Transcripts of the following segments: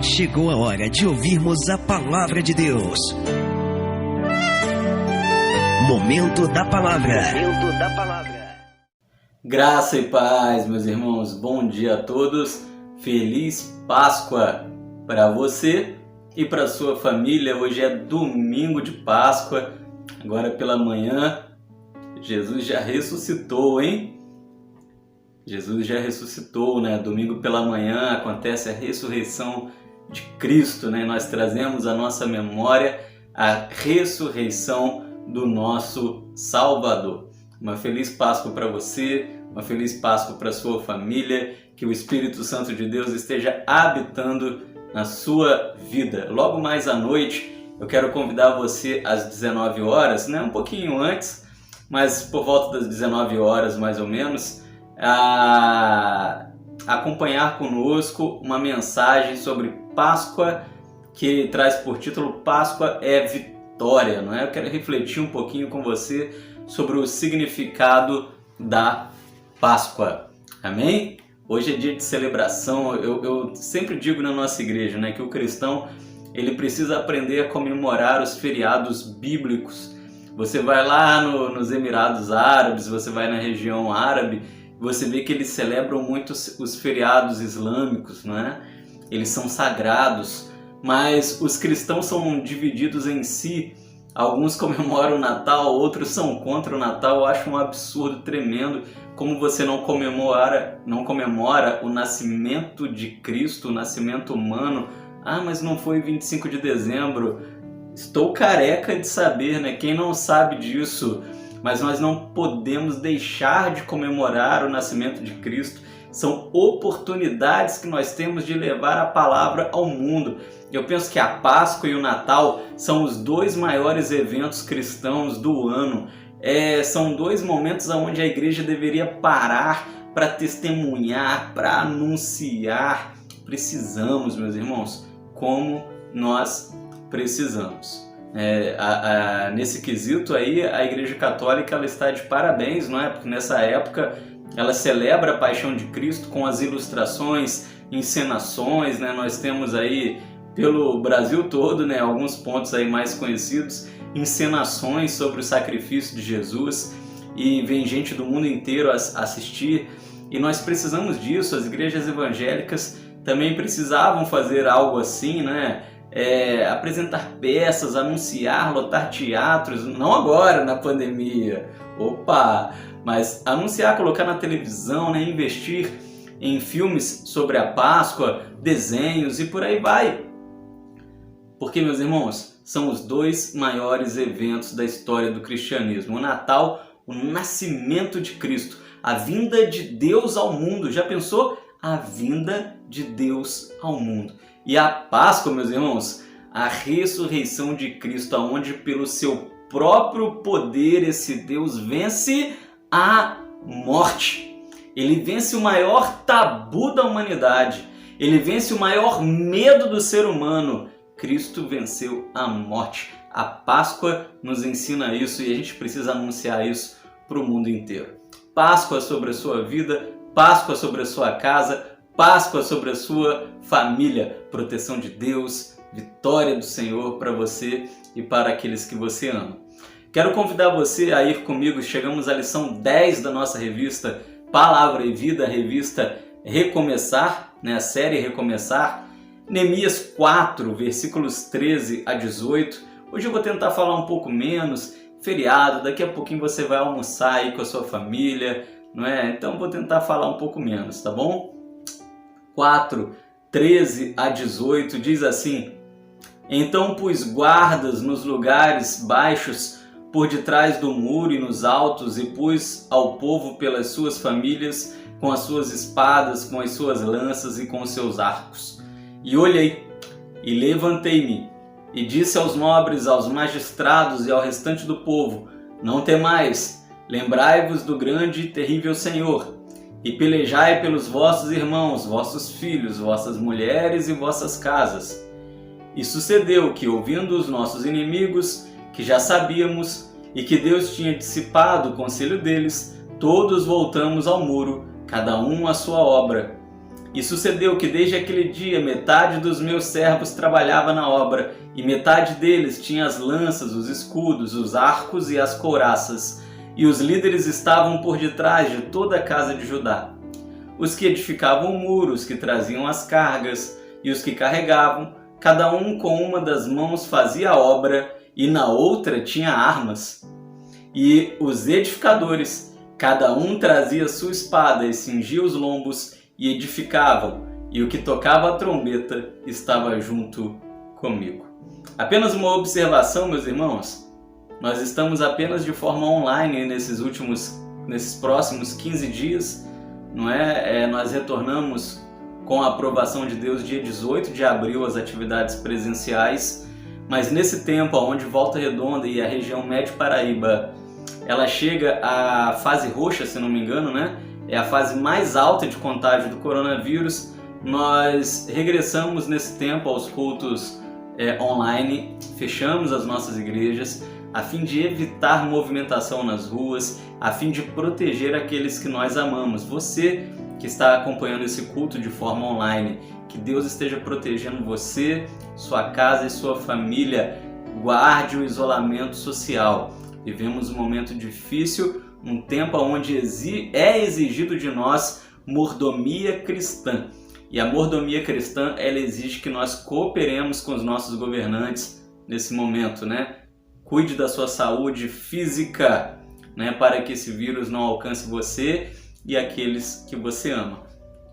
Chegou a hora de ouvirmos a Palavra de Deus. Momento da Palavra. Momento da Palavra. Graça e paz, meus irmãos. Bom dia a todos. Feliz Páscoa para você e para sua família. Hoje é domingo de Páscoa. Agora pela manhã, Jesus já ressuscitou, hein? Jesus já ressuscitou, né? Domingo pela manhã acontece a ressurreição de Cristo, né? Nós trazemos à nossa memória a ressurreição do nosso Salvador. Uma feliz Páscoa para você, uma feliz Páscoa para sua família, que o Espírito Santo de Deus esteja habitando na sua vida. Logo mais à noite, eu quero convidar você às 19 horas, né? Um pouquinho antes, mas por volta das 19 horas mais ou menos, a acompanhar conosco uma mensagem sobre Páscoa, que traz por título Páscoa é Vitória, não é? Eu quero refletir um pouquinho com você sobre o significado da Páscoa, amém? Hoje é dia de celebração. Eu sempre digo na nossa igreja, né, que o cristão ele precisa aprender a comemorar os feriados bíblicos. Você vai lá nos Emirados Árabes, você vai na região árabe, você vê que eles celebram muito os feriados islâmicos, não é? Eles são sagrados, mas os cristãos são divididos em si. Alguns comemoram o Natal, outros são contra o Natal. Eu acho um absurdo tremendo como você não comemora o nascimento de Cristo, o nascimento humano. Ah, mas não foi 25 de dezembro. Estou careca de saber, né? Quem não sabe disso? Mas nós não podemos deixar de comemorar o nascimento de Cristo. São oportunidades que nós temos de levar a palavra ao mundo. Eu penso que a Páscoa e o Natal são os dois maiores eventos cristãos do ano. São dois momentos onde a igreja deveria parar para testemunhar, para anunciar. Precisamos, meus irmãos, como nós precisamos. Nesse quesito aí, a Igreja Católica ela está de parabéns, não é? Porque nessa época ela celebra a paixão de Cristo com as ilustrações, encenações, né? Nós temos aí pelo Brasil todo, né, alguns pontos aí mais conhecidos, encenações sobre o sacrifício de Jesus, e vem gente do mundo inteiro assistir, e nós precisamos disso. As igrejas evangélicas também precisavam fazer algo assim, né? Apresentar peças, anunciar, lotar teatros, não agora na pandemia, mas anunciar, colocar na televisão, né? Investir em filmes sobre a Páscoa, desenhos e por aí vai. Porque, meus irmãos, são os dois maiores eventos da história do cristianismo. O Natal, o nascimento de Cristo, a vinda de Deus ao mundo. Já pensou? A vinda de Deus ao mundo. E a Páscoa, meus irmãos, a ressurreição de Cristo, onde pelo seu próprio poder esse Deus vence a morte. Ele vence o maior tabu da humanidade. Ele vence o maior medo do ser humano. Cristo venceu a morte. A Páscoa nos ensina isso e a gente precisa anunciar isso para o mundo inteiro. Páscoa sobre a sua vida, Páscoa sobre a sua casa, Páscoa sobre a sua família. Proteção de Deus, vitória do Senhor para você e para aqueles que você ama. Quero convidar você a ir comigo. Chegamos à lição 10 da nossa revista Palavra e Vida, a revista Recomeçar, né? A série Recomeçar. Neemias 4, versículos 13 a 18. Hoje eu vou tentar falar um pouco menos, feriado, daqui a pouquinho você vai almoçar aí com a sua família, não é? Então vou tentar falar um pouco menos, tá bom? 4, 13 a 18 diz assim: Então pus guardas nos lugares baixos, por detrás do muro e nos altos, e pus ao povo pelas suas famílias, com as suas espadas, com as suas lanças e com os seus arcos. E olhei, e levantei-me, e disse aos nobres, aos magistrados e ao restante do povo: Não temais, lembrai-vos do grande e terrível Senhor, e pelejai pelos vossos irmãos, vossos filhos, vossas mulheres e vossas casas. E sucedeu que, ouvindo os nossos inimigos, que já sabíamos, e que Deus tinha dissipado o conselho deles, todos voltamos ao muro, cada um à sua obra. E sucedeu que desde aquele dia metade dos meus servos trabalhava na obra, e metade deles tinha as lanças, os escudos, os arcos e as couraças, e os líderes estavam por detrás de toda a casa de Judá. Os que edificavam o muro, os que traziam as cargas e os que carregavam, cada um com uma das mãos fazia a obra e na outra tinha armas. E os edificadores, cada um trazia sua espada e cingia os lombos e edificavam, e o que tocava a trombeta estava junto comigo. Apenas uma observação, meus irmãos, nós estamos apenas de forma online nesses próximos 15 dias, não é? Nós retornamos com a aprovação de Deus dia 18 de abril às atividades presenciais, mas nesse tempo onde Volta Redonda e a região Médio Paraíba, ela chega à fase roxa, se não me engano, né? É a fase mais alta de contágio do coronavírus, nós regressamos nesse tempo aos cultos online, fechamos as nossas igrejas, a fim de evitar movimentação nas ruas, a fim de proteger aqueles que nós amamos. Você que está acompanhando esse culto de forma online, que Deus esteja protegendo você, sua casa e sua família. Guarde o isolamento social. Vivemos um momento difícil, um tempo onde é exigido de nós mordomia cristã. E a mordomia cristã, ela exige que nós cooperemos com os nossos governantes nesse momento, né? Cuide da sua saúde física, né? Para que esse vírus não alcance você e aqueles que você ama.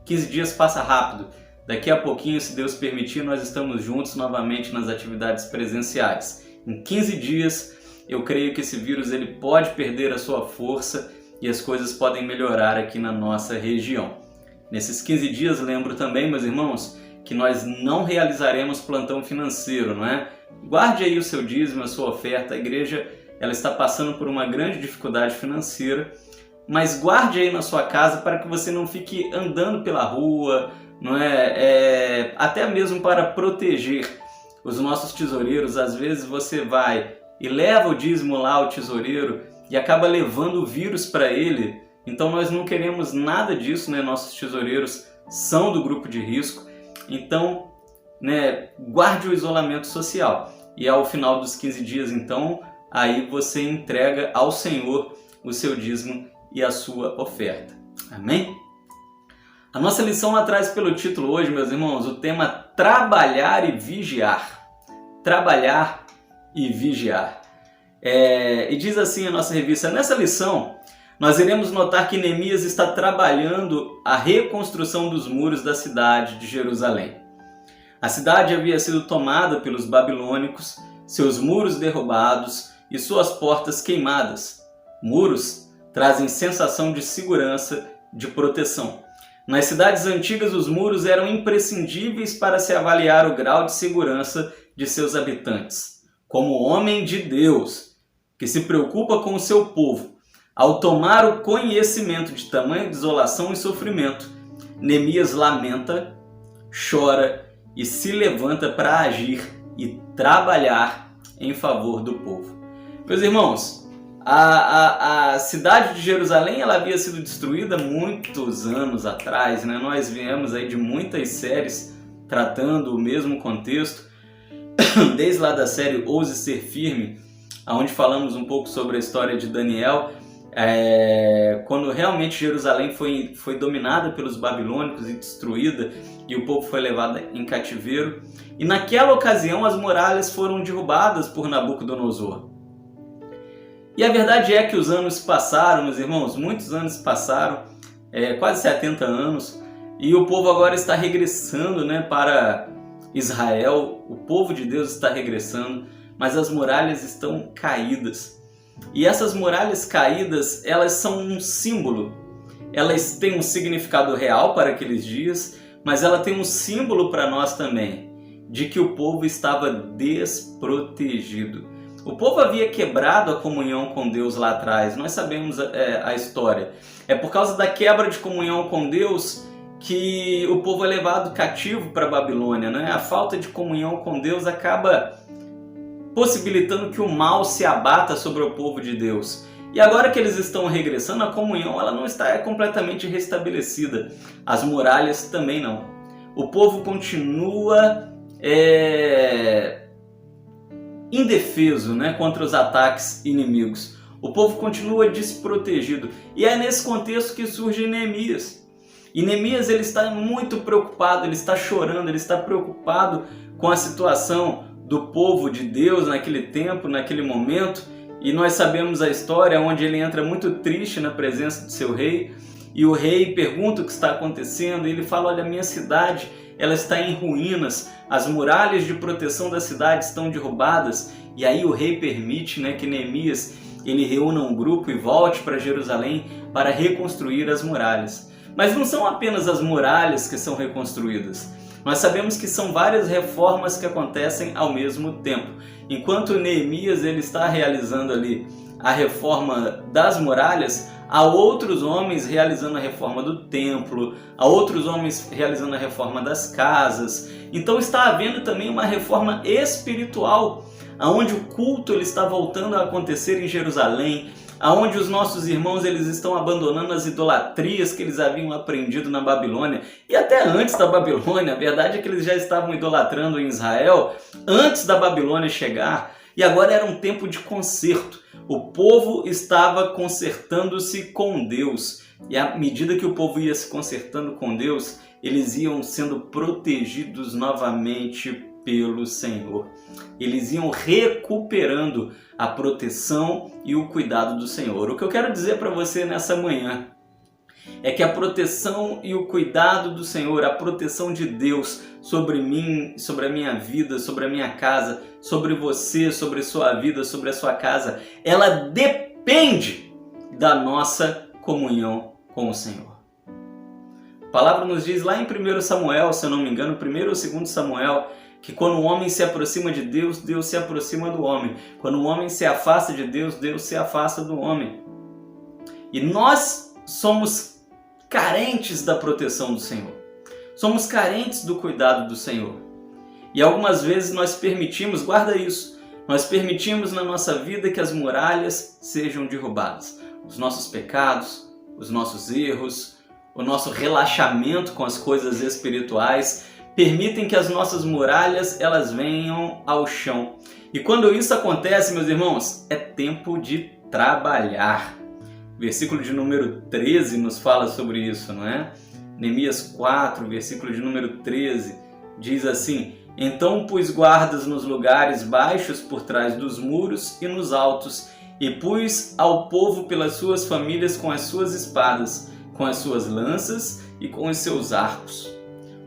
15 dias passa rápido. Daqui a pouquinho, se Deus permitir, nós estamos juntos novamente nas atividades presenciais. Em 15 dias, eu creio que esse vírus ele pode perder a sua força e as coisas podem melhorar aqui na nossa região. Nesses 15 dias, lembro também, meus irmãos, que nós não realizaremos plantão financeiro, não é? Guarde aí o seu dízimo, a sua oferta. A igreja ela está passando por uma grande dificuldade financeira, mas guarde aí na sua casa para que você não fique andando pela rua, não é? Até mesmo para proteger os nossos tesoureiros. Às vezes você vai e leva o dízimo lá ao tesoureiro e acaba levando o vírus para ele. Então nós não queremos nada disso, né? Nossos tesoureiros são do grupo de risco. Então, né, guarde o isolamento social. E ao final dos 15 dias, então, aí você entrega ao Senhor o seu dízimo e a sua oferta. Amém? A nossa lição ela traz pelo título hoje, meus irmãos, o tema trabalhar e vigiar. Trabalhar e vigiar. E diz assim a nossa revista: nessa lição, nós iremos notar que Neemias está trabalhando a reconstrução dos muros da cidade de Jerusalém. A cidade havia sido tomada pelos babilônicos, seus muros derrubados e suas portas queimadas. Muros trazem sensação de segurança, de proteção. Nas cidades antigas, os muros eram imprescindíveis para se avaliar o grau de segurança de seus habitantes. Como homem de Deus, que se preocupa com o seu povo, ao tomar o conhecimento de tamanha desolação e sofrimento, Neemias lamenta, chora e se levanta para agir e trabalhar em favor do povo. Meus irmãos, a cidade de Jerusalém ela havia sido destruída muitos anos atrás, né? Nós viemos aí de muitas séries tratando o mesmo contexto, desde lá da série Ouse Ser Firme, onde falamos um pouco sobre a história de Daniel, quando realmente Jerusalém foi dominada pelos babilônicos e destruída, e o povo foi levado em cativeiro. E naquela ocasião as muralhas foram derrubadas por Nabucodonosor. E a verdade é que os anos passaram, meus irmãos, muitos anos passaram, quase 70 anos, e o povo agora está regressando, né, para Israel. O povo de Deus está regressando, mas as muralhas estão caídas. E essas muralhas caídas, elas são um símbolo. Elas têm um significado real para aqueles dias, mas ela tem um símbolo para nós também, de que o povo estava desprotegido. O povo havia quebrado a comunhão com Deus lá atrás. Nós sabemos a história. É por causa da quebra de comunhão com Deus que o povo é levado cativo para a Babilônia, né? A falta de comunhão com Deus acaba possibilitando que o mal se abata sobre o povo de Deus. E agora que eles estão regressando, a comunhão ela não está completamente restabelecida. As muralhas também não. O povo continua indefeso, né, contra os ataques inimigos. O povo continua desprotegido. E é nesse contexto que surge Neemias. E Neemias ele está muito preocupado, ele está chorando, ele está preocupado com a situação do povo de Deus naquele tempo, naquele momento. E nós sabemos a história onde ele entra muito triste na presença do seu rei. E o rei pergunta o que está acontecendo. E ele fala, olha, a minha cidade ela está em ruínas. As muralhas de proteção da cidade estão derrubadas. E aí o rei permite, né, que Neemias ele reúna um grupo e volte para Jerusalém para reconstruir as muralhas. Mas não são apenas as muralhas que são reconstruídas. Nós sabemos que são várias reformas que acontecem ao mesmo tempo. Enquanto Neemias ele está realizando ali a reforma das muralhas, há outros homens realizando a reforma do templo, há outros homens realizando a reforma das casas. Então está havendo também uma reforma espiritual, onde o culto ele está voltando a acontecer em Jerusalém, aonde os nossos irmãos eles estão abandonando as idolatrias que eles haviam aprendido na Babilônia. E até antes da Babilônia, a verdade é que eles já estavam idolatrando em Israel antes da Babilônia chegar. E agora era um tempo de conserto. O povo estava consertando-se com Deus. E à medida que o povo ia se consertando com Deus, eles iam sendo protegidos novamente pelo Senhor. Eles iam recuperando a proteção e o cuidado do Senhor. O que eu quero dizer para você nessa manhã é que a proteção e o cuidado do Senhor, a proteção de Deus sobre mim, sobre a minha vida, sobre a minha casa, sobre você, sobre a sua vida, sobre a sua casa, ela depende da nossa comunhão com o Senhor. A palavra nos diz lá em 1 Samuel, se eu não me engano, 1 ou 2 Samuel, que quando o homem se aproxima de Deus, Deus se aproxima do homem. Quando o homem se afasta de Deus, Deus se afasta do homem. E nós somos carentes da proteção do Senhor. Somos carentes do cuidado do Senhor. E algumas vezes nós permitimos, guarda isso, nós permitimos na nossa vida que as muralhas sejam derrubadas. Os nossos pecados, os nossos erros, o nosso relaxamento com as coisas espirituais permitem que as nossas muralhas elas venham ao chão. E quando isso acontece, meus irmãos, é tempo de trabalhar. Versículo de número 13 nos fala sobre isso, não é? Neemias 4, versículo de número 13, diz assim: Então pus guardas nos lugares baixos por trás dos muros e nos altos, e pus ao povo pelas suas famílias com as suas espadas, com as suas lanças e com os seus arcos.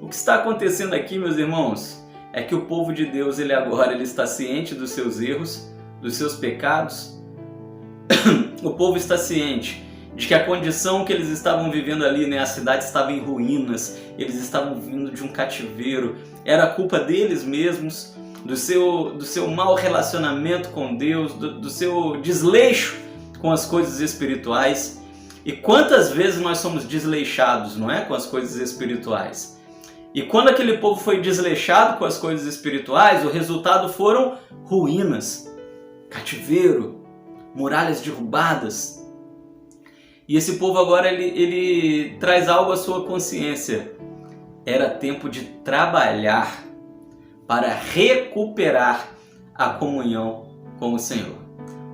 O que está acontecendo aqui, meus irmãos, é que o povo de Deus ele está ciente dos seus erros, dos seus pecados. O povo está ciente de que a condição que eles estavam vivendo ali, né, a cidade estava em ruínas, eles estavam vindo de um cativeiro, era culpa deles mesmos, do seu mau relacionamento com Deus, do seu desleixo com as coisas espirituais. E quantas vezes nós somos desleixados, não é, com as coisas espirituais? E quando aquele povo foi desleixado com as coisas espirituais, o resultado foram ruínas, cativeiro, muralhas derrubadas. E esse povo agora ele traz algo à sua consciência. Era tempo de trabalhar para recuperar a comunhão com o Senhor.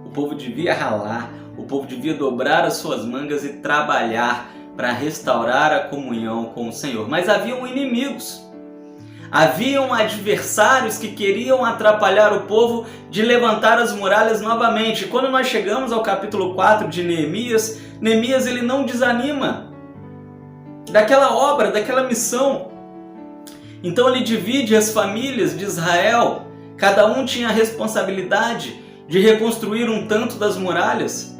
O povo devia ralar, o povo devia dobrar as suas mangas e trabalhar para restaurar a comunhão com o Senhor. Mas haviam inimigos, haviam adversários que queriam atrapalhar o povo de levantar as muralhas novamente. Quando nós chegamos ao capítulo 4 de Neemias, Neemias ele não desanima daquela obra, daquela missão. Então ele divide as famílias de Israel, cada um tinha a responsabilidade de reconstruir um tanto das muralhas.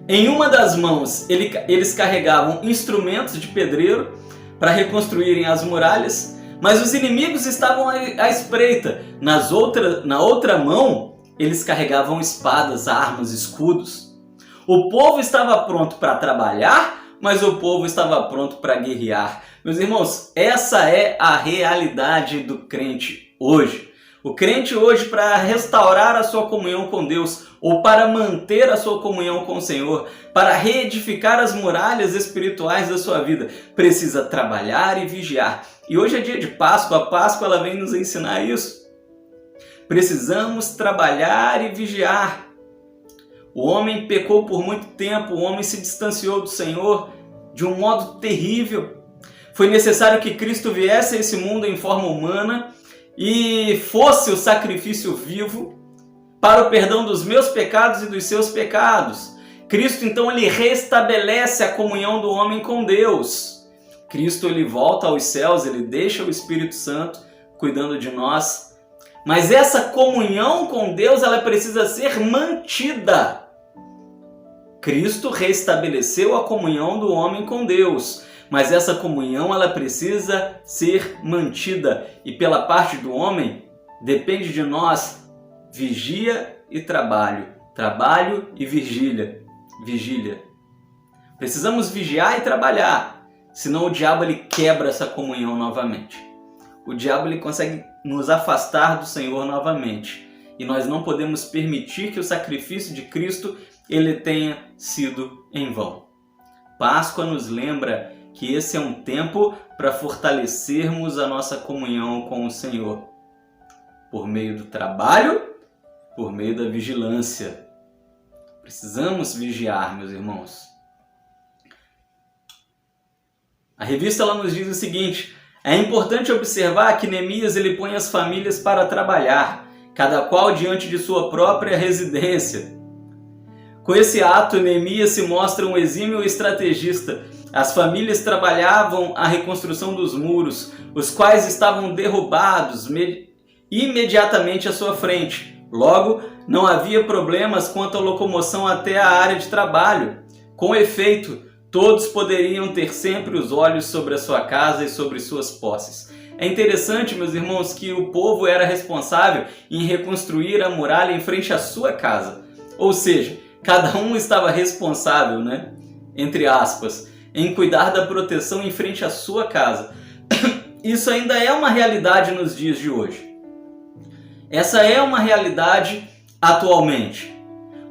Em uma das mãos, eles carregavam instrumentos de pedreiro para reconstruírem as muralhas, mas os inimigos estavam à espreita. Na outra mão, eles carregavam espadas, armas, escudos. O povo estava pronto para trabalhar, mas o povo estava pronto para guerrear. Meus irmãos, essa é a realidade do crente hoje. O crente hoje, para restaurar a sua comunhão com Deus, ou para manter a sua comunhão com o Senhor, para reedificar as muralhas espirituais da sua vida, precisa trabalhar e vigiar. E hoje é dia de Páscoa, a Páscoa ela vem nos ensinar isso. Precisamos trabalhar e vigiar. O homem pecou por muito tempo, o homem se distanciou do Senhor de um modo terrível. Foi necessário que Cristo viesse a esse mundo em forma humana e fosse o sacrifício vivo para o perdão dos meus pecados e dos seus pecados. Cristo, então, ele restabelece a comunhão do homem com Deus. Cristo, ele volta aos céus, ele deixa o Espírito Santo cuidando de nós. Mas essa comunhão com Deus, ela precisa ser mantida. Cristo restabeleceu a comunhão do homem com Deus. Mas essa comunhão ela precisa ser mantida. E pela parte do homem, depende de nós, vigia e trabalho. Trabalho e vigília. Precisamos vigiar e trabalhar. Senão o diabo ele quebra essa comunhão novamente. O diabo ele consegue nos afastar do Senhor novamente. E nós não podemos permitir que o sacrifício de Cristo ele tenha sido em vão. Páscoa nos lembra que esse é um tempo para fortalecermos a nossa comunhão com o Senhor, por meio do trabalho, por meio da vigilância. Precisamos vigiar, meus irmãos. A revista ela nos diz o seguinte: é importante observar que Neemias ele põe as famílias para trabalhar, cada qual diante de sua própria residência. Com esse ato, Neemias se mostra um exímio estrategista. As famílias trabalhavam a reconstrução dos muros, os quais estavam derrubados imediatamente à sua frente. Logo, não havia problemas quanto à locomoção até a área de trabalho. Com efeito, todos poderiam ter sempre os olhos sobre a sua casa e sobre suas posses. É interessante, meus irmãos, que o povo era responsável em reconstruir a muralha em frente à sua casa. Ou seja, cada um estava responsável, entre aspas, em cuidar da proteção em frente à sua casa. Isso ainda é uma realidade nos dias de hoje. Essa é uma realidade atualmente.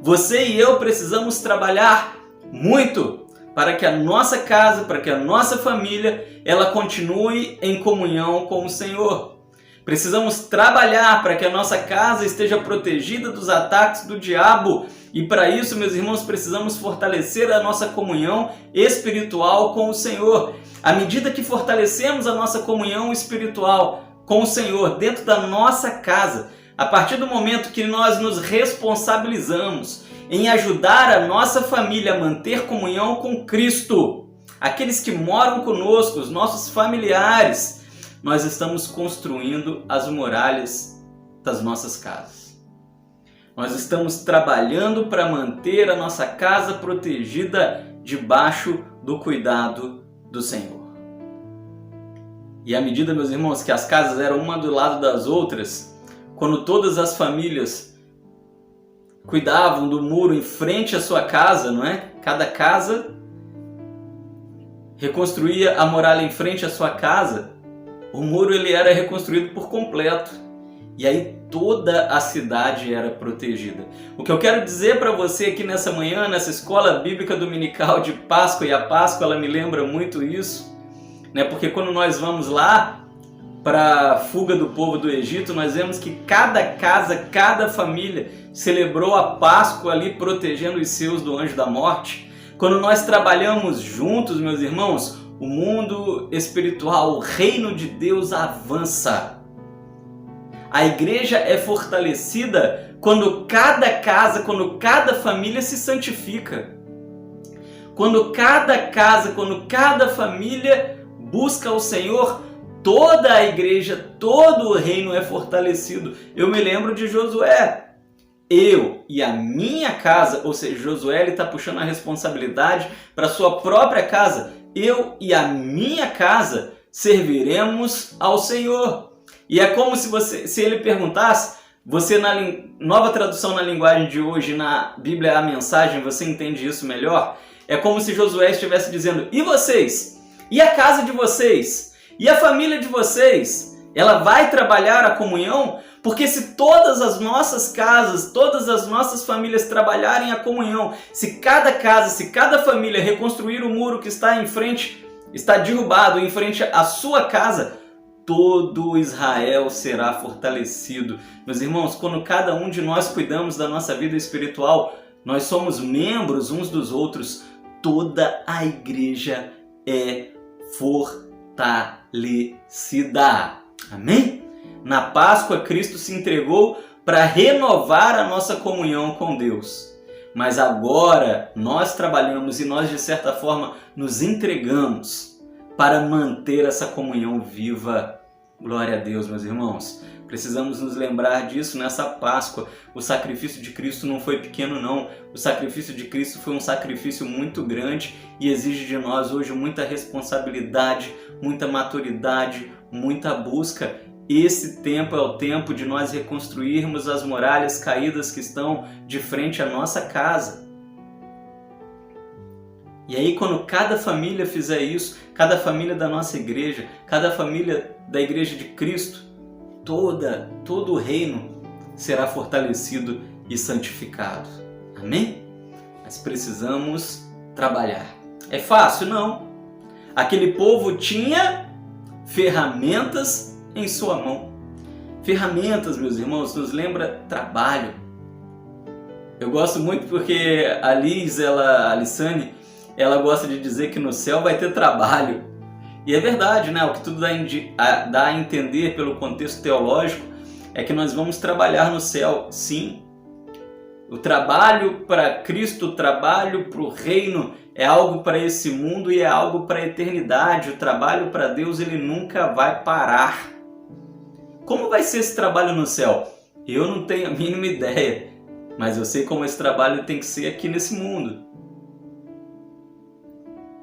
Você e eu precisamos trabalhar muito para que a nossa casa, para que a nossa família, ela continue em comunhão com o Senhor. Precisamos trabalhar para que a nossa casa esteja protegida dos ataques do diabo. E para isso, meus irmãos, precisamos fortalecer a nossa comunhão espiritual com o Senhor. À medida que fortalecemos a nossa comunhão espiritual com o Senhor dentro da nossa casa, a partir do momento que nós nos responsabilizamos em ajudar a nossa família a manter comunhão com Cristo, aqueles que moram conosco, os nossos familiares, nós estamos construindo as muralhas das nossas casas. Nós estamos trabalhando para manter a nossa casa protegida debaixo do cuidado do Senhor. E à medida, meus irmãos, que as casas eram uma do lado das outras, quando todas as famílias cuidavam do muro em frente à sua casa, Cada casa reconstruía a muralha em frente à sua casa, o muro ele era reconstruído por completo. E aí toda a cidade era protegida. O que eu quero dizer para você aqui nessa manhã, nessa escola bíblica dominical de Páscoa, e a Páscoa ela me lembra muito isso, porque quando nós vamos lá para a fuga do povo do Egito, nós vemos que cada casa, cada família celebrou a Páscoa ali protegendo os seus do anjo da morte. Quando nós trabalhamos juntos, meus irmãos, o mundo espiritual, o reino de Deus avança. A igreja é fortalecida quando cada casa, quando cada família se santifica. Quando cada casa, quando cada família busca o Senhor, toda a igreja, todo o reino é fortalecido. Eu me lembro de Josué. Eu e a minha casa, ou seja, Josué está puxando a responsabilidade para a sua própria casa. Eu e a minha casa serviremos ao Senhor. E é como se ele perguntasse, você na nova tradução na linguagem de hoje, na Bíblia a Mensagem, você entende isso melhor? É como se Josué estivesse dizendo, e vocês? E a casa de vocês? E a família de vocês? Ela vai trabalhar a comunhão, porque se todas as nossas casas, todas as nossas famílias trabalharem a comunhão, se cada casa, se cada família reconstruir o muro que está em frente, está derrubado em frente à sua casa, todo Israel será fortalecido. Meus irmãos, quando cada um de nós cuidamos da nossa vida espiritual, nós somos membros uns dos outros, toda a igreja é fortalecida. Amém? Na Páscoa, Cristo se entregou para renovar a nossa comunhão com Deus. Mas agora nós trabalhamos e nós, de certa forma, nos entregamos para manter essa comunhão viva. Glória a Deus, meus irmãos. Precisamos nos lembrar disso nessa Páscoa. O sacrifício de Cristo não foi pequeno, não. O sacrifício de Cristo foi um sacrifício muito grande e exige de nós hoje muita responsabilidade, muita maturidade, muita busca. Esse tempo é o tempo de nós reconstruirmos as muralhas caídas que estão de frente à nossa casa. E aí, quando cada família fizer isso, cada família da nossa igreja, cada família da igreja de Cristo, todo o reino será fortalecido e santificado. Amém? Mas precisamos trabalhar. É fácil? Não. Aquele povo tinha ferramentas em sua mão. Ferramentas, meus irmãos, nos lembra trabalho. Eu gosto muito porque a Alissane, ela gosta de dizer que no céu vai ter trabalho. E é verdade, né? O que tudo dá a entender pelo contexto teológico é que nós vamos trabalhar no céu, sim. O trabalho para Cristo, o trabalho para o reino é algo para esse mundo e é algo para a eternidade. O trabalho para Deus, ele nunca vai parar. Como vai ser esse trabalho no céu? Eu não tenho a mínima ideia, mas eu sei como esse trabalho tem que ser aqui nesse mundo.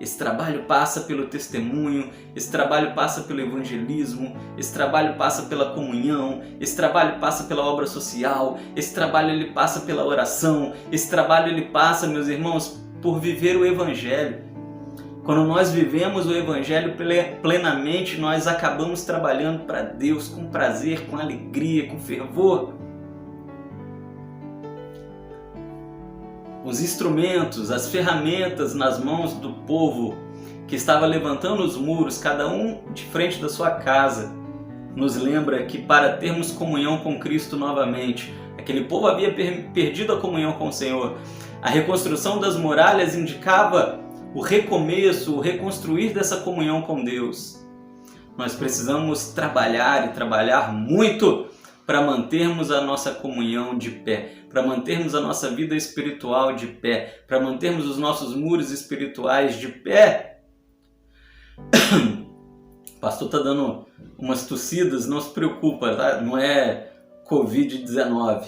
Esse trabalho passa pelo testemunho, esse trabalho passa pelo evangelismo, esse trabalho passa pela comunhão, esse trabalho passa pela obra social, esse trabalho ele passa pela oração, esse trabalho ele passa, meus irmãos, por viver o evangelho. Quando nós vivemos o evangelho plenamente, nós acabamos trabalhando para Deus com prazer, com alegria, com fervor. Os instrumentos, as ferramentas nas mãos do povo que estava levantando os muros, cada um de frente da sua casa, nos lembra que para termos comunhão com Cristo novamente, aquele povo havia perdido a comunhão com o Senhor. A reconstrução das muralhas indicava o recomeço, o reconstruir dessa comunhão com Deus. Nós precisamos trabalhar e trabalhar muito para mantermos a nossa comunhão de pé, para mantermos a nossa vida espiritual de pé, para mantermos os nossos muros espirituais de pé. O pastor está dando umas tossidas, não se preocupa, tá? Não é Covid-19,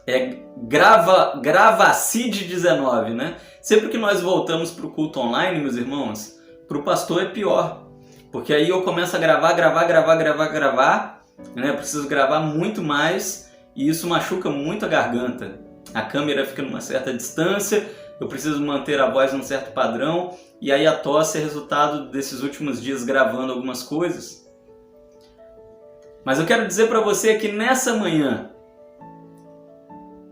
é Gravacid-19, né? Sempre que nós voltamos para o culto online, meus irmãos, para o pastor é pior, porque aí eu começo a gravar, né? Preciso gravar muito mais e isso machuca muito a garganta. A câmera fica numa certa distância, eu preciso manter a voz num certo padrão e aí a tosse é resultado desses últimos dias gravando algumas coisas. Mas eu quero dizer para você que nessa manhã,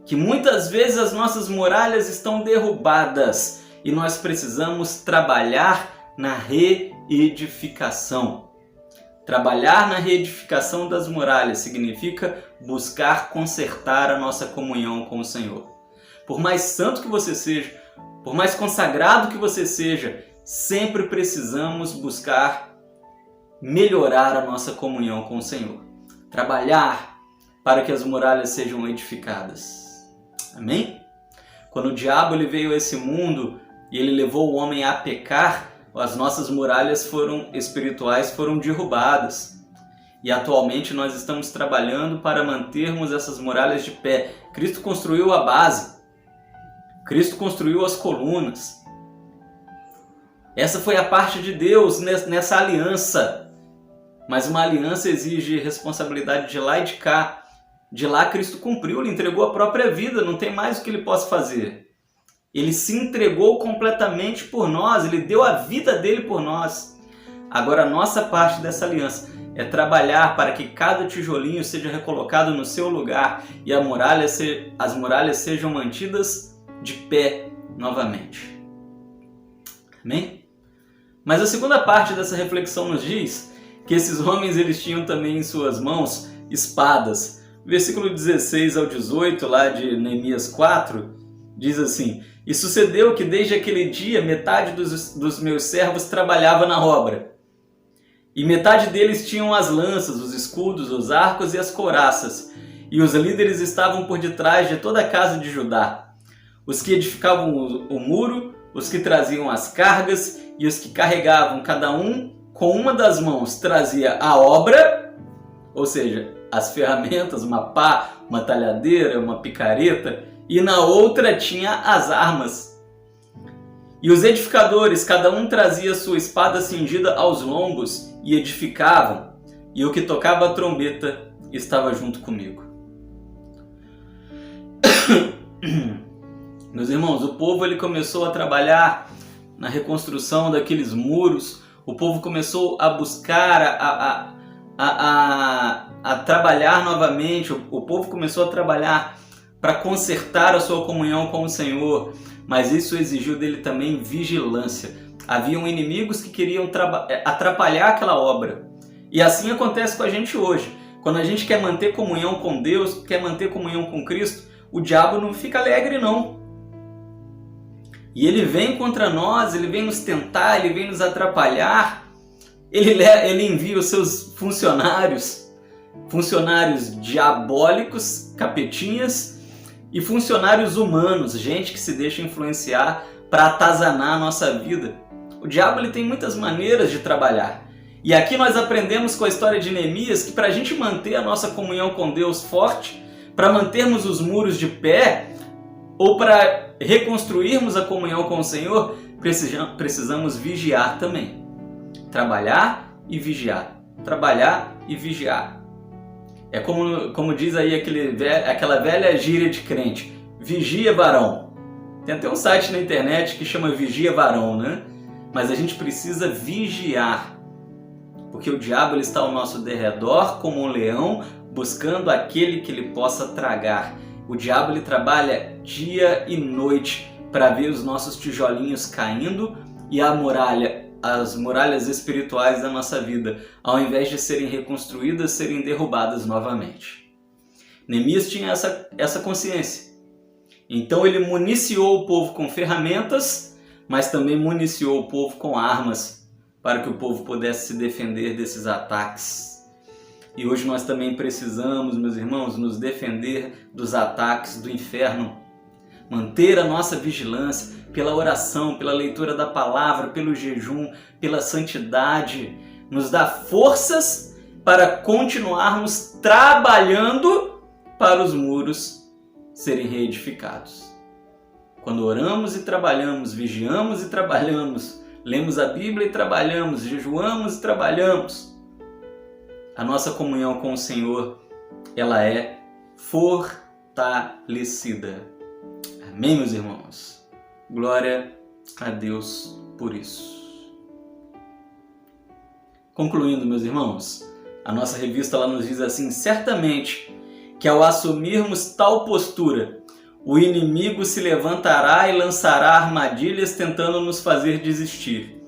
que muitas vezes as nossas muralhas estão derrubadas e nós precisamos trabalhar na reedificação. Trabalhar na reedificação das muralhas significa buscar consertar a nossa comunhão com o Senhor. Por mais santo que você seja, por mais consagrado que você seja, sempre precisamos buscar melhorar a nossa comunhão com o Senhor. Trabalhar para que as muralhas sejam edificadas. Amém? Quando o diabo ele veio a esse mundo e ele levou o homem a pecar, as nossas muralhas espirituais foram derrubadas. E atualmente nós estamos trabalhando para mantermos essas muralhas de pé. Cristo construiu a base. Cristo construiu as colunas. Essa foi a parte de Deus nessa aliança. Mas uma aliança exige responsabilidade de lá e de cá. De lá Cristo cumpriu, ele entregou a própria vida, não tem mais o que ele possa fazer. Ele se entregou completamente por nós, ele deu a vida dele por nós. Agora a nossa parte dessa aliança é trabalhar para que cada tijolinho seja recolocado no seu lugar e as muralhas sejam mantidas de pé novamente. Amém? Mas a segunda parte dessa reflexão nos diz que esses homens eles tinham também em suas mãos espadas. Versículo 16 ao 18 lá de Neemias 4 diz assim: E sucedeu que desde aquele dia metade dos meus servos trabalhava na obra, e metade deles tinham as lanças, os escudos, os arcos e as couraças, e os líderes estavam por detrás de toda a casa de Judá, os que edificavam o muro, os que traziam as cargas e os que carregavam, cada um com uma das mãos trazia a obra, ou seja, as ferramentas, uma pá, uma talhadeira, uma picareta, e na outra tinha as armas. E os edificadores, cada um trazia sua espada cingida aos lombos e edificavam, e o que tocava a trombeta estava junto comigo. Meus irmãos, o povo ele começou a trabalhar na reconstrução daqueles muros, o povo começou a buscar, a trabalhar novamente, o povo começou a trabalhar para consertar a sua comunhão com o Senhor, mas isso exigiu dele também vigilância. Haviam inimigos que queriam atrapalhar aquela obra. E assim acontece com a gente hoje. Quando a gente quer manter comunhão com Deus, quer manter comunhão com Cristo, o diabo não fica alegre não. E ele vem contra nós, ele vem nos tentar, ele vem nos atrapalhar. Ele envia os seus funcionários diabólicos, capetinhas, e funcionários humanos, gente que se deixa influenciar para atazanar a nossa vida. O diabo ele tem muitas maneiras de trabalhar. E aqui nós aprendemos com a história de Neemias que para a gente manter a nossa comunhão com Deus forte, para mantermos os muros de pé, ou para reconstruirmos a comunhão com o Senhor, precisamos vigiar também. Trabalhar e vigiar. Trabalhar e vigiar. É como diz aí aquela velha gíria de crente. Vigia, varão. Tem até um site na internet que chama Vigia Varão, né? Mas a gente precisa vigiar. Porque o diabo ele está ao nosso derredor como um leão, buscando aquele que ele possa tragar. O diabo ele trabalha dia e noite para ver os nossos tijolinhos caindo e as muralhas espirituais da nossa vida, ao invés de serem reconstruídas, serem derrubadas novamente. Neemias tinha essa consciência. Então ele municiou o povo com ferramentas, mas também municiou o povo com armas, para que o povo pudesse se defender desses ataques. E hoje nós também precisamos, meus irmãos, nos defender dos ataques do inferno. Manter a nossa vigilância pela oração, pela leitura da palavra, pelo jejum, pela santidade. Nos dá forças para continuarmos trabalhando para os muros serem reedificados. Quando oramos e trabalhamos, vigiamos e trabalhamos, lemos a Bíblia e trabalhamos, jejuamos e trabalhamos, a nossa comunhão com o Senhor, ela é fortalecida. Amém, meus irmãos? Glória a Deus por isso. Concluindo, meus irmãos, a nossa revista ela nos diz assim: certamente que ao assumirmos tal postura, o inimigo se levantará e lançará armadilhas tentando nos fazer desistir.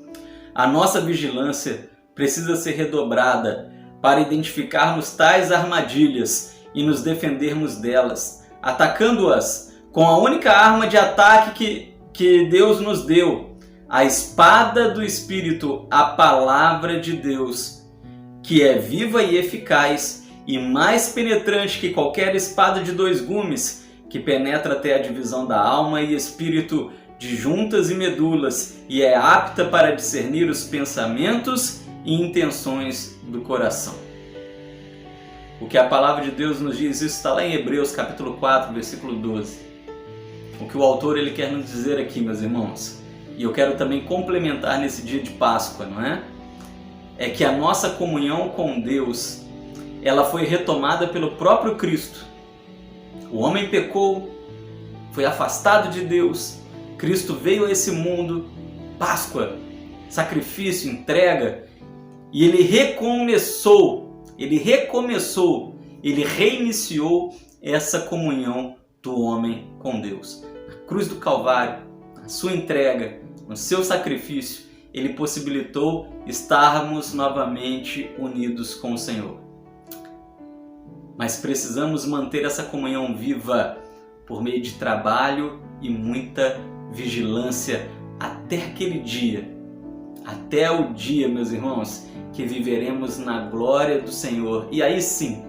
A nossa vigilância precisa ser redobrada para identificarmos tais armadilhas e nos defendermos delas, atacando-as com a única arma de ataque que Deus nos deu, a espada do Espírito, a palavra de Deus, que é viva e eficaz e mais penetrante que qualquer espada de 2 gumes, que penetra até a divisão da alma e espírito, de juntas e medulas, e é apta para discernir os pensamentos e intenções do coração. O que a palavra de Deus nos diz, isso está lá em Hebreus capítulo 4, versículo 12. O que o autor ele quer nos dizer aqui, meus irmãos, e eu quero também complementar nesse dia de Páscoa, não é? É que a nossa comunhão com Deus, ela foi retomada pelo próprio Cristo. O homem pecou, foi afastado de Deus, Cristo veio a esse mundo, Páscoa, sacrifício, entrega, E ele recomeçou, ele reiniciou essa comunhão do homem com Deus. A cruz do Calvário, a sua entrega, o seu sacrifício, ele possibilitou estarmos novamente unidos com o Senhor. Mas precisamos manter essa comunhão viva por meio de trabalho e muita vigilância até aquele dia, até o dia, meus irmãos, que viveremos na glória do Senhor e aí sim,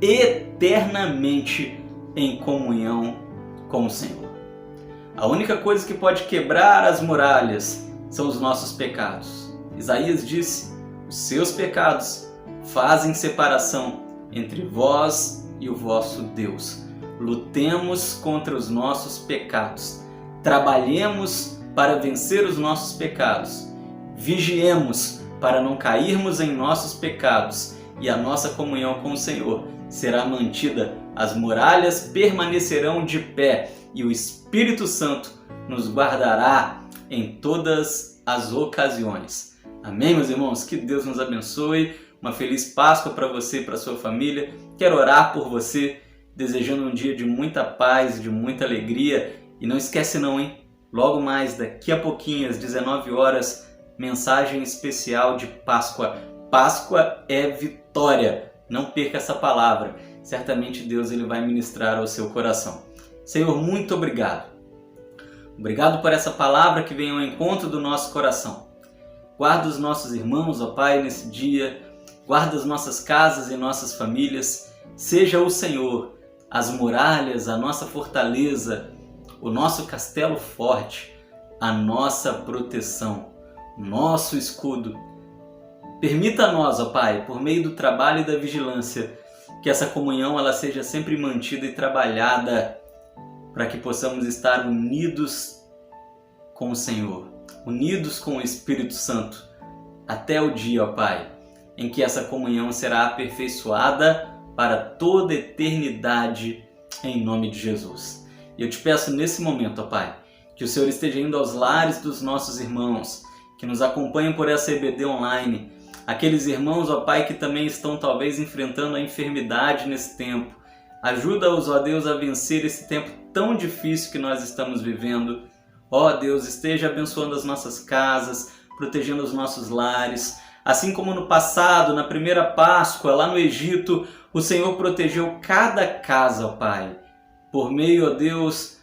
eternamente em comunhão com o Senhor. A única coisa que pode quebrar as muralhas são os nossos pecados. Isaías disse: os seus pecados fazem separação entre vós e o vosso Deus. Lutemos contra os nossos pecados. Trabalhemos para vencer os nossos pecados. Vigiemos para não cairmos em nossos pecados e a nossa comunhão com o Senhor será mantida, as muralhas permanecerão de pé e o Espírito Santo nos guardará em todas as ocasiões. Amém, meus irmãos? Que Deus nos abençoe. Uma feliz Páscoa para você e para sua família. Quero orar por você, desejando um dia de muita paz, de muita alegria. E não esquece não, hein? Logo mais, daqui a pouquinho, às 19 horas, mensagem especial de Páscoa. Páscoa é vitória. Não perca essa palavra. Certamente Deus ele vai ministrar ao seu coração. Senhor, muito obrigado. Obrigado por essa palavra que vem ao encontro do nosso coração. Guarda os nossos irmãos, ó Pai, nesse dia. Guarda as nossas casas e nossas famílias. Seja o Senhor as muralhas, a nossa fortaleza, o nosso castelo forte, a nossa proteção, nosso escudo. Permita a nós, ó Pai, por meio do trabalho e da vigilância, que essa comunhão ela seja sempre mantida e trabalhada para que possamos estar unidos com o Senhor, unidos com o Espírito Santo, até o dia, ó Pai, em que essa comunhão será aperfeiçoada para toda a eternidade, em nome de Jesus. E eu te peço nesse momento, ó Pai, que o Senhor esteja indo aos lares dos nossos irmãos, que nos acompanham por essa EBD online, aqueles irmãos, ó Pai, que também estão talvez enfrentando a enfermidade nesse tempo. Ajuda-os, ó Deus, a vencer esse tempo tão difícil que nós estamos vivendo. Ó Deus, esteja abençoando as nossas casas, protegendo os nossos lares. Assim como no passado, na primeira Páscoa, lá no Egito, o Senhor protegeu cada casa, ó Pai. Por meio, ó Deus,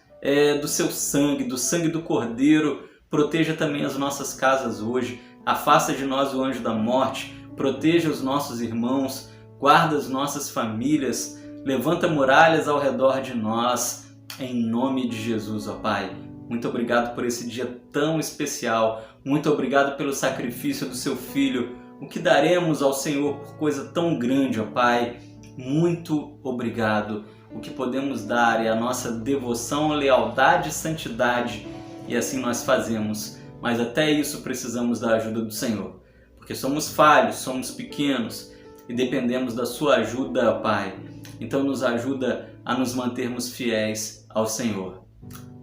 do seu sangue, do sangue do Cordeiro, proteja também as nossas casas hoje. Afasta de nós o anjo da morte, proteja os nossos irmãos, guarda as nossas famílias, levanta muralhas ao redor de nós, em nome de Jesus, ó Pai. Muito obrigado por esse dia tão especial, muito obrigado pelo sacrifício do seu Filho, o que daremos ao Senhor por coisa tão grande, ó Pai. Muito obrigado. O que podemos dar é a nossa devoção, lealdade e santidade, e assim nós fazemos. Mas até isso precisamos da ajuda do Senhor, porque somos falhos, somos pequenos e dependemos da sua ajuda, Pai. Então nos ajuda a nos mantermos fiéis ao Senhor,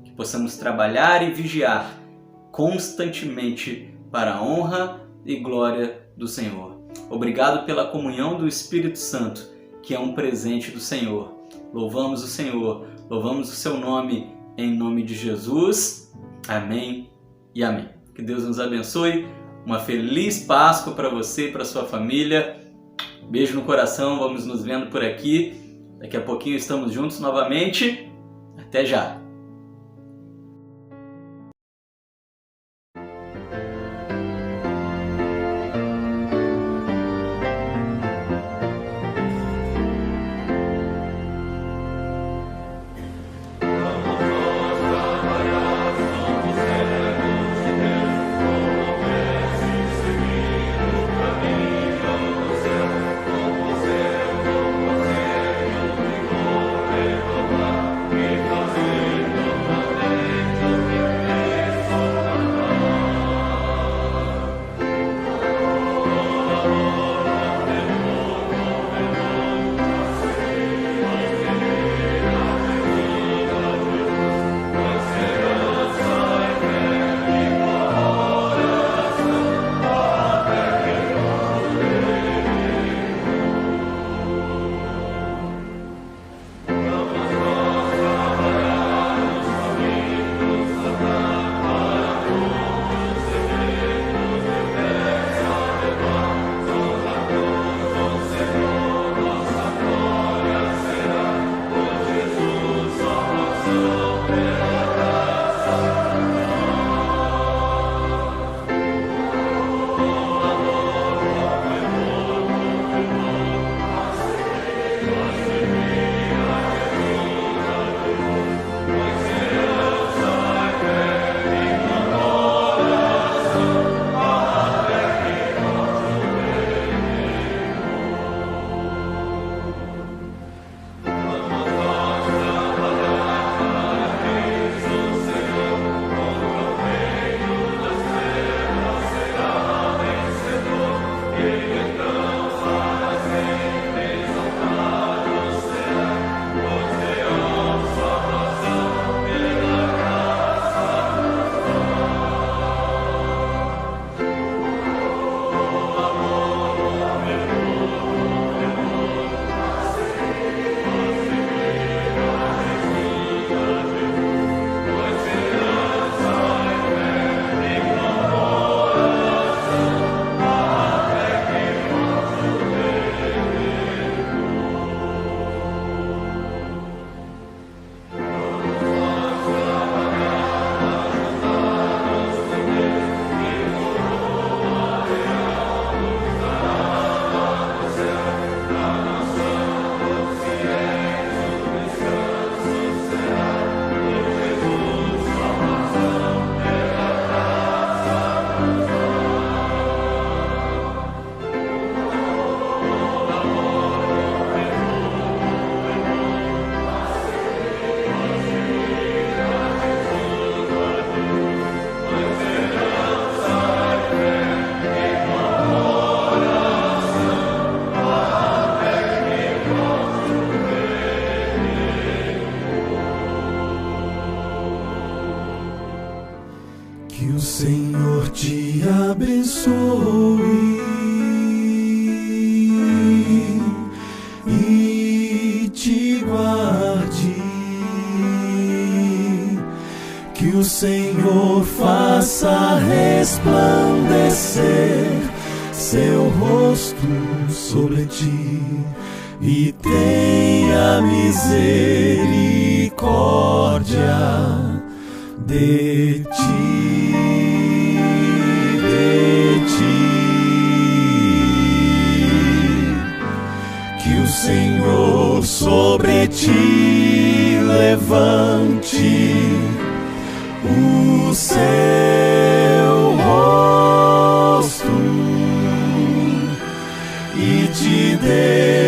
que possamos trabalhar e vigiar constantemente para a honra e glória do Senhor. Obrigado pela comunhão do Espírito Santo, que é um presente do Senhor. Louvamos o Senhor, louvamos o seu nome, em nome de Jesus. Amém e amém. Que Deus nos abençoe. Uma feliz Páscoa para você e para sua família. Beijo no coração, vamos nos vendo por aqui. Daqui a pouquinho estamos juntos novamente. Até já! Fazer Senhor te abençoe e te guarde. Que o Senhor faça resplandecer seu rosto sobre ti e tenha misericórdia de ti, de ti. Que o Senhor sobre ti levante o seu rosto e te dê